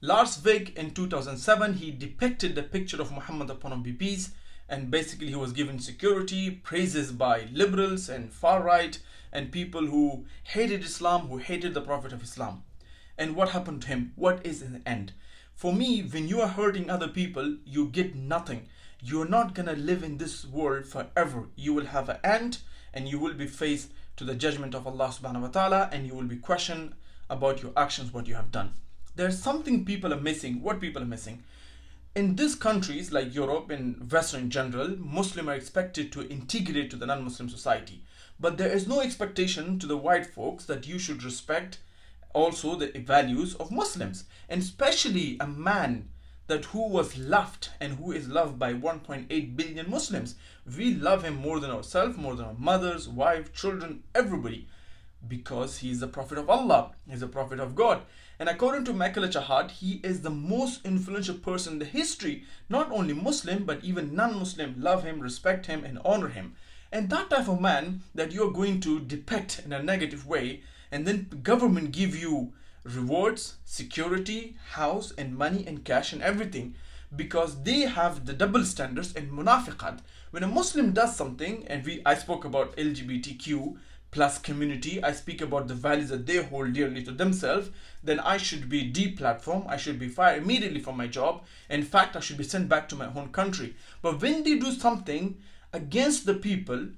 Lars Vilks in 2007, he depicted the picture of Muhammad upon him be peace, and basically he was given security, praises by liberals and far right and people who hated Islam, who hated the Prophet of Islam. And what happened to him? What is in the end? For me, when you are hurting other people, you get nothing. You're not gonna live in this world forever. You will have an end and you will be faced to the judgment of Allah subhanahu wa ta'ala, and you will be questioned about your actions, what you have done. There's something people are missing. What people are missing? In these countries like Europe and Western in general, Muslims are expected to integrate to the non-Muslim society. But there is no expectation to the white folks that you should respect also the values of Muslims. And especially a man that who was loved and who is loved by 1.8 billion Muslims. We love him more than ourselves, more than our mothers, wives, children, everybody. Because he is the Prophet of Allah, he is the Prophet of God. And according to Michael Chahad, he is the most influential person in the history. Not only Muslim, but even non-Muslim love him, respect him, and honor him. And that type of man that you're going to depict in a negative way, and then government give you rewards, security, house, and money, and cash, and everything, because they have the double standards and munafiqat. When a Muslim does something, and I spoke about LGBTQ plus community, I speak about the values that they hold dearly to themselves, then I should be deplatformed, I should be fired immediately from my job. In fact, I should be sent back to my own country. But when they do something against the people,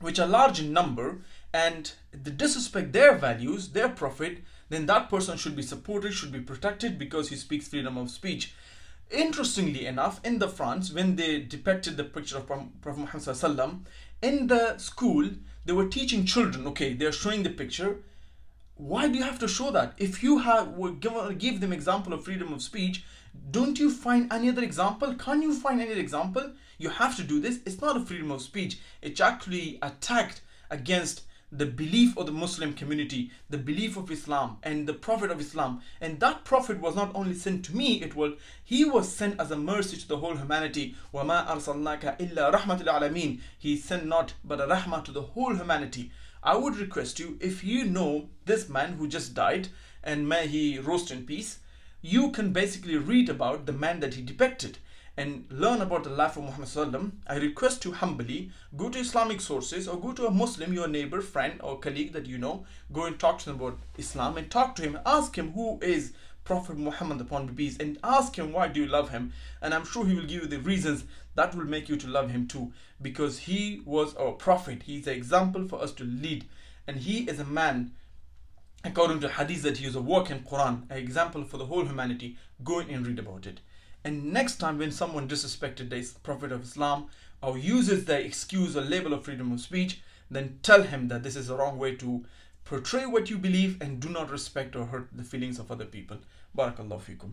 which are large in number, and they disrespect their values, their prophet, then that person should be supported, should be protected, because he speaks freedom of speech. Interestingly enough, in the France, when they depicted the picture of Prophet Muhammad sallallahu, in the school, they were teaching children, okay, they're showing the picture. Why do you have to show that? If you give them example of freedom of speech, don't you find any other example? Can't you find any other example? You have to do this. It's not a freedom of speech. It's actually attacked against the belief of the Muslim community, the belief of Islam and the Prophet of Islam. And that Prophet was not only sent to me, he was sent as a mercy to the whole humanity. وَمَا أَرْسَلْنَاكَ إِلَّا رَحْمَةً لِلْعَالَمِينَ. He sent not but a rahmah to the whole humanity. I would request you, if you know this man who just died, and may he rest in peace, you can basically read about the man that he depicted and learn about the life of Muhammad sallallahu. I request you humbly, go to Islamic sources or go to a Muslim, your neighbor, friend or colleague that you know, go and talk to them about Islam and talk to him, ask him who is Prophet Muhammad upon be peace, and ask him why do you love him, and I'm sure he will give you the reasons that will make you to love him too, because he was our prophet. He's an example for us to lead, and he is a man, according to hadith, that he is a work in Quran, an example for the whole humanity. Go in and read about it. And next time when someone disrespected the Prophet of Islam or uses the excuse or label of freedom of speech, then tell him that this is the wrong way to portray what you believe, and do not respect or hurt the feelings of other people. Barakallahu fikum.